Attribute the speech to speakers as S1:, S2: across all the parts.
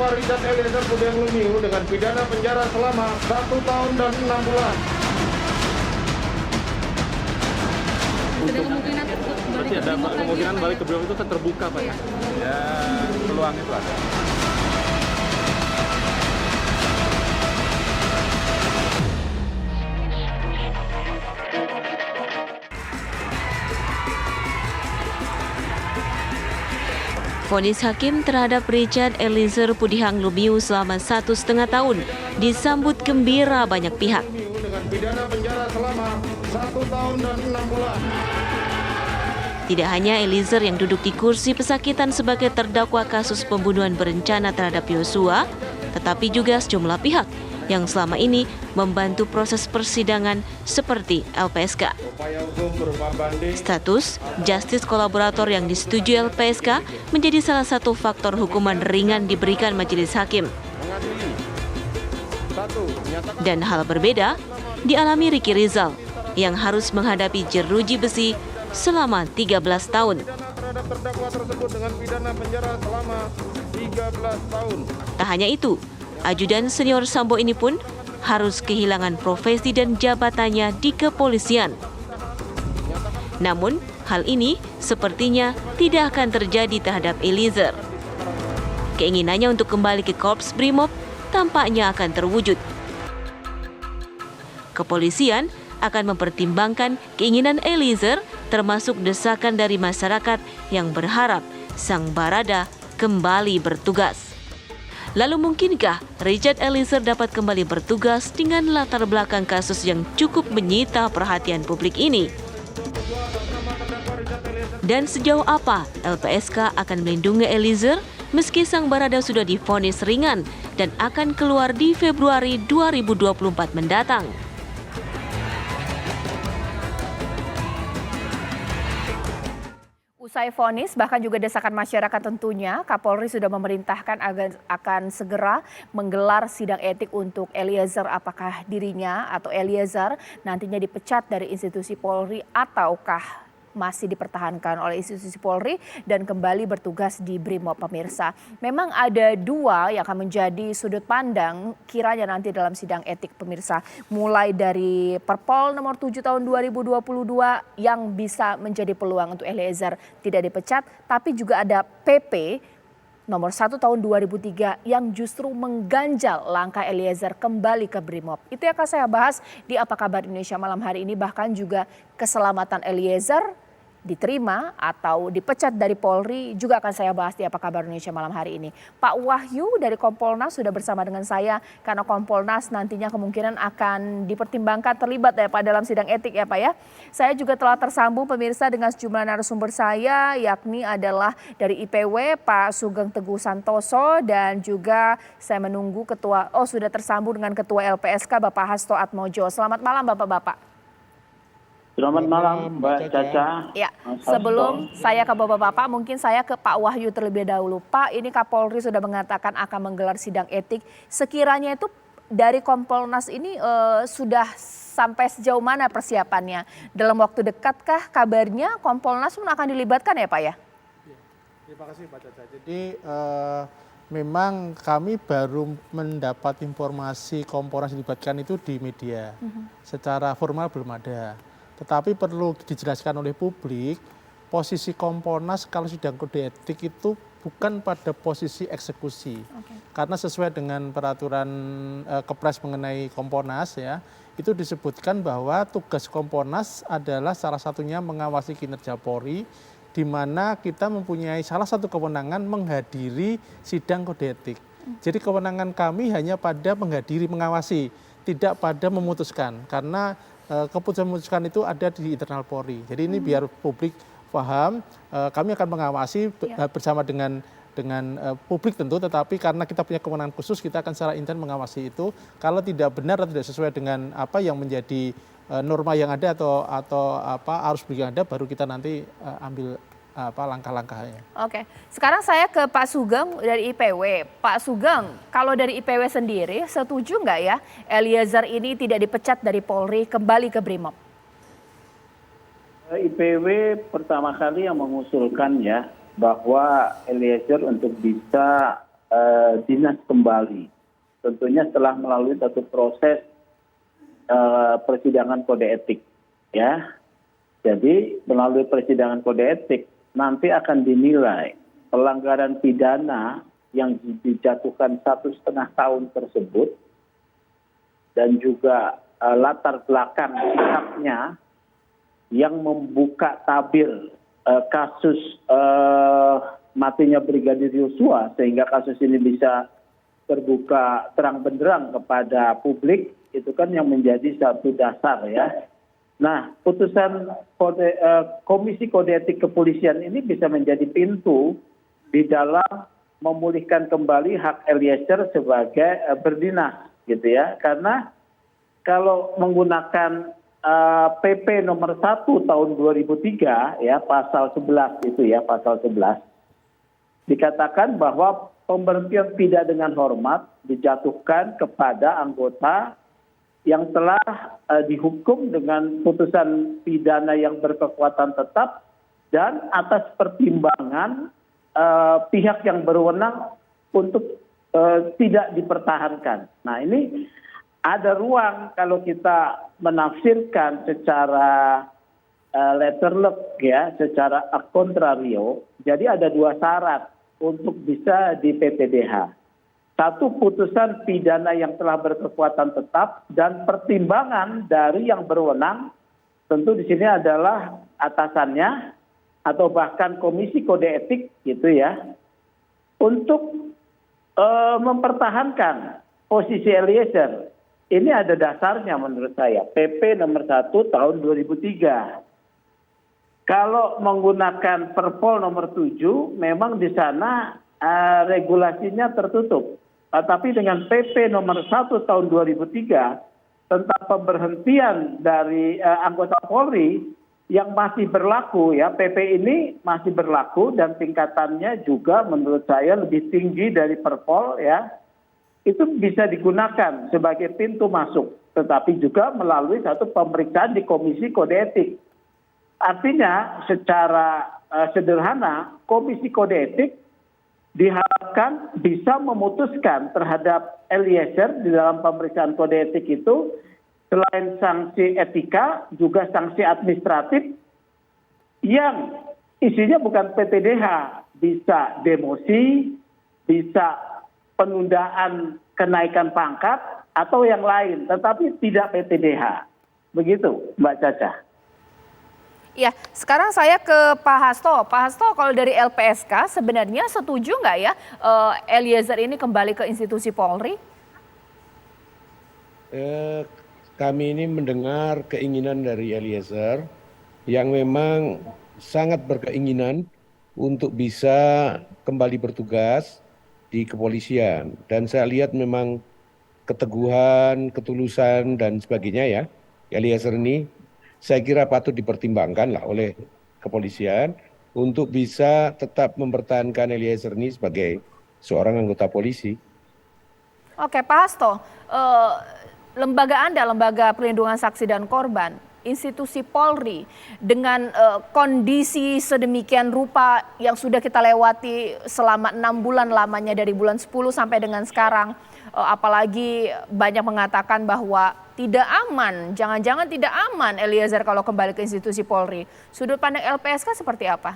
S1: terdakwa Richard Eliezer Budiang Lumiu dengan pidana penjara selama 1 tahun dan 6 bulan.
S2: Berarti ada kemungkinan balik ke Brimob itu terbuka, Pak ya? Ya, peluang itu ada.
S3: Vonis hakim terhadap Richard Eliezer Budiang Lumiu selama 1,5 tahun disambut gembira banyak pihak.
S1: Dengan pidana penjara selama 1 tahun dan 6 bulan.
S3: Tidak hanya Eliezer yang duduk di kursi pesakitan sebagai terdakwa kasus pembunuhan berencana terhadap Yosua, tetapi juga sejumlah pihak yang selama ini membantu proses persidangan seperti LPSK. Status justice kolaborator yang disetujui LPSK menjadi salah satu faktor hukuman ringan diberikan majelis hakim. Dan hal berbeda dialami Ricky Rizal yang harus menghadapi jeruji besi selama 13 tahun.
S1: Terhadap terdakwa tersebut dengan pidana penjara selama 13 tahun.
S3: Tak hanya itu, ajudan senior Sambo ini pun harus kehilangan profesi dan jabatannya di kepolisian. Namun, hal ini sepertinya tidak akan terjadi terhadap Eliezer. Keinginannya untuk kembali ke Korps Brimob tampaknya akan terwujud. Kepolisian akan mempertimbangkan keinginan Eliezer, termasuk desakan dari masyarakat yang berharap sang barada kembali bertugas. Lalu mungkinkah Richard Eliezer dapat kembali bertugas dengan latar belakang kasus yang cukup menyita perhatian publik ini? Dan sejauh apa LPSK akan melindungi Eliezer meski sang barada sudah divonis ringan dan akan keluar di Februari 2024 mendatang?
S4: Usai vonis, bahkan juga desakan masyarakat tentunya, Kapolri sudah memerintahkan agar akan segera menggelar sidang etik untuk Eliezer. Apakah dirinya atau Eliezer nantinya dipecat dari institusi Polri ataukah masih dipertahankan oleh institusi Polri dan kembali bertugas di Brimob, pemirsa. Memang ada dua yang akan menjadi sudut pandang kiranya nanti dalam sidang etik, pemirsa. Mulai dari Perpol nomor 7 tahun 2022 yang bisa menjadi peluang untuk Eliezer tidak dipecat, tapi juga ada PP nomor 1 tahun 2003 yang justru mengganjal langkah Eliezer kembali ke Brimob. Itu yang akan saya bahas di Apa Kabar Indonesia malam hari ini, bahkan juga keselamatan Eliezer diterima atau dipecat dari Polri juga akan saya bahas di Apa Kabar Indonesia malam hari ini. Pak Wahyu dari Kompolnas sudah bersama dengan saya karena Kompolnas nantinya kemungkinan akan dipertimbangkan terlibat ya Pak dalam sidang etik ya Pak ya. Saya juga telah tersambung pemirsa dengan sejumlah narasumber saya, yakni adalah dari IPW Pak Sugeng Teguh Santoso, dan juga saya menunggu sudah tersambung dengan Ketua LPSK Bapak Hasto Atmojo. Selamat malam Bapak-bapak.
S5: Selamat malam Mbak Caca.
S4: Ya, sebelum saya ke Bapak-bapak, mungkin saya ke Pak Wahyu terlebih dahulu. Pak, ini Kapolri sudah mengatakan akan menggelar sidang etik. Sekiranya itu dari Kompolnas ini sudah sampai sejauh mana persiapannya? Dalam waktu dekatkah kabarnya Kompolnas pun akan dilibatkan ya Pak ya?
S6: Terima kasih Pak Caca. Jadi memang kami baru mendapat informasi Kompolnas dilibatkan itu di media. Secara formal belum ada. Tetapi perlu dijelaskan oleh publik, posisi Kompolnas kalau sidang kode etik itu bukan pada posisi eksekusi. Karena sesuai dengan peraturan Kepres mengenai Kompolnas ya, itu disebutkan bahwa tugas Kompolnas adalah salah satunya mengawasi kinerja Polri, di mana kita mempunyai salah satu kewenangan menghadiri sidang kode etik. Jadi kewenangan kami hanya pada menghadiri, mengawasi, tidak pada memutuskan, karena keputusan memutuskan itu ada di internal Polri. Jadi ini biar publik paham, kami akan mengawasi bersama dengan publik tentu, tetapi karena kita punya kewenangan khusus, kita akan secara intens mengawasi itu. Kalau tidak benar atau tidak sesuai dengan apa yang menjadi norma yang ada atau arus publik yang ada, baru kita nanti ambil langkah-langkahnya.
S4: Oke, sekarang saya ke Pak Sugeng dari IPW. Pak Sugeng, kalau dari IPW sendiri setuju nggak ya Eliezer ini tidak dipecat dari Polri kembali ke Brimob?
S5: IPW pertama kali yang mengusulkan ya bahwa Eliezer untuk bisa dinas kembali. Tentunya setelah melalui satu proses persidangan kode etik, ya. Jadi melalui persidangan kode etik nanti akan dinilai pelanggaran pidana yang dijatuhkan 1,5 tahun tersebut dan juga latar belakang pihaknya yang membuka tabir kasus matinya Brigadir Yosua sehingga kasus ini bisa terbuka terang benderang kepada publik, itu kan yang menjadi satu dasar, ya. Nah, putusan Komisi Kode Etik Kepolisian ini bisa menjadi pintu di dalam memulihkan kembali hak Eliezer sebagai berdinas, gitu ya. Karena kalau menggunakan PP nomor 1 tahun 2003, ya, pasal 11 itu, ya, pasal 11, dikatakan bahwa pemberhentian tidak dengan hormat dijatuhkan kepada anggota yang telah dihukum dengan putusan pidana yang berkekuatan tetap dan atas pertimbangan pihak yang berwenang untuk tidak dipertahankan. Nah, ini ada ruang kalau kita menafsirkan secara letterlek, ya, secara a contrario. Jadi ada 2 syarat untuk bisa di PPDH. Satu, putusan pidana yang telah berkekuatan tetap dan pertimbangan dari yang berwenang, tentu di sini adalah atasannya atau bahkan Komisi Kode Etik, gitu ya, untuk mempertahankan posisi Eliezer. Ini ada dasarnya menurut saya, PP nomor 1 tahun 2003. Kalau menggunakan Perpol nomor 7, memang di sana regulasinya tertutup. Tapi dengan PP nomor 1 tahun 2003 tentang pemberhentian dari anggota Polri yang masih berlaku, ya, PP ini masih berlaku dan tingkatannya juga menurut saya lebih tinggi dari Perpol, ya. Itu bisa digunakan sebagai pintu masuk, tetapi juga melalui satu pemeriksaan di Komisi Kode Etik. Artinya secara sederhana Komisi Kode Etik diharapkan bisa memutuskan terhadap Eliezer di dalam pemeriksaan kode etik itu selain sanksi etika juga sanksi administratif yang isinya bukan PPDH, bisa demosi, bisa penundaan kenaikan pangkat atau yang lain, tetapi tidak PPDH. Begitu, Mbak Caca.
S4: Ya, sekarang saya ke Pak Hasto. Pak Hasto, kalau dari LPSK sebenarnya setuju nggak ya Eliezer ini kembali ke institusi Polri?
S7: Kami ini mendengar keinginan dari Eliezer yang memang sangat berkeinginan untuk bisa kembali bertugas di kepolisian. Dan saya lihat memang keteguhan, ketulusan dan sebagainya, ya, Eliezer ini saya kira patut dipertimbangkan lah oleh kepolisian untuk bisa tetap mempertahankan Eliezer ini sebagai seorang anggota polisi.
S4: Oke, Pak Hasto, lembaga Anda, Lembaga Perlindungan Saksi dan Korban, institusi Polri dengan kondisi sedemikian rupa yang sudah kita lewati selama 6 bulan lamanya dari bulan 10 sampai dengan sekarang, apalagi banyak mengatakan bahwa tidak aman, jangan-jangan tidak aman Eliezer kalau kembali ke institusi Polri. Sudut pandang LPSK seperti apa?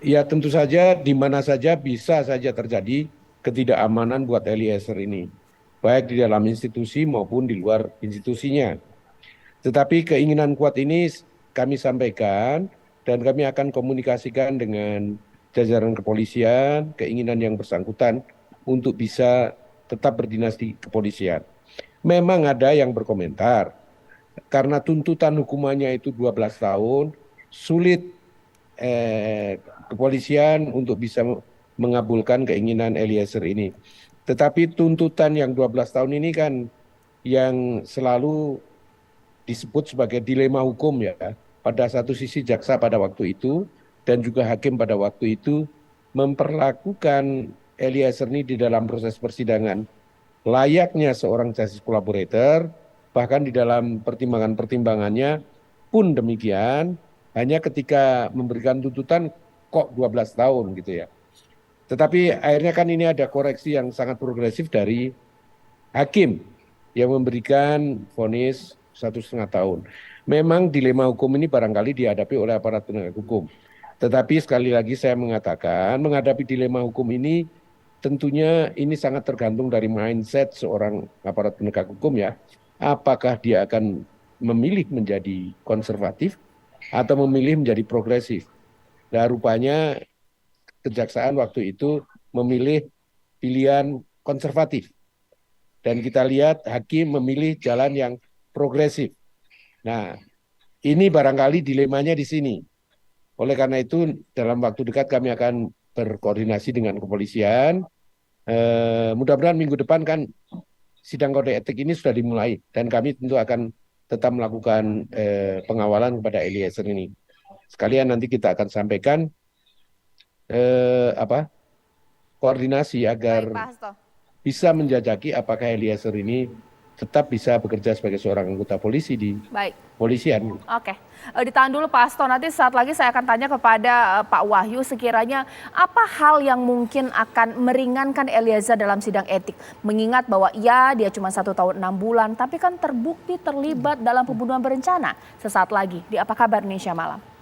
S7: Ya, tentu saja di mana saja bisa saja terjadi ketidakamanan buat Eliezer ini, baik di dalam institusi maupun di luar institusinya. Tetapi keinginan kuat ini kami sampaikan dan kami akan komunikasikan dengan jajaran kepolisian, keinginan yang bersangkutan untuk bisa tetap berdinas di kepolisian. Memang ada yang berkomentar, karena tuntutan hukumannya itu 12 tahun, sulit kepolisian untuk bisa mengabulkan keinginan Eliezer ini. Tetapi tuntutan yang 12 tahun ini kan yang selalu disebut sebagai dilema hukum, ya. Pada satu sisi jaksa pada waktu itu dan juga hakim pada waktu itu memperlakukan Eliezer ini di dalam proses persidangan layaknya seorang justice collaborator, bahkan di dalam pertimbangan-pertimbangannya pun demikian, hanya ketika memberikan tuntutan kok 12 tahun gitu, ya. Tetapi akhirnya kan ini ada koreksi yang sangat progresif dari hakim yang memberikan vonis 1,5 tahun. Memang dilema hukum ini barangkali dihadapi oleh aparat penegak hukum. Tetapi sekali lagi saya mengatakan menghadapi dilema hukum ini tentunya ini sangat tergantung dari mindset seorang aparat penegak hukum ya. Apakah dia akan memilih menjadi konservatif atau memilih menjadi progresif. Nah, rupanya kejaksaan waktu itu memilih pilihan konservatif. Dan kita lihat hakim memilih jalan yang progresif. Nah, ini barangkali dilemanya di sini. Oleh karena itu, dalam waktu dekat kami akan berkoordinasi dengan kepolisian. Mudah-mudahan minggu depan kan sidang kode etik ini sudah dimulai. Dan kami tentu akan tetap melakukan pengawalan kepada Eliezer ini. Sekalian nanti kita akan sampaikan koordinasi agar
S4: Baik, Pak Hasto.
S7: bisa menjajaki apakah Eliezer ini tetap bisa bekerja sebagai seorang anggota polisi di
S4: Baik.
S7: polisian.
S4: Oke, ditahan dulu Pak Hasto, nanti saat lagi saya akan tanya kepada Pak Wahyu sekiranya apa hal yang mungkin akan meringankan Eliezer dalam sidang etik. Mengingat bahwa ya dia cuma 1 tahun 6 bulan, tapi kan terbukti terlibat dalam pembunuhan berencana. Sesaat lagi di Apa Kabar Indonesia Malam.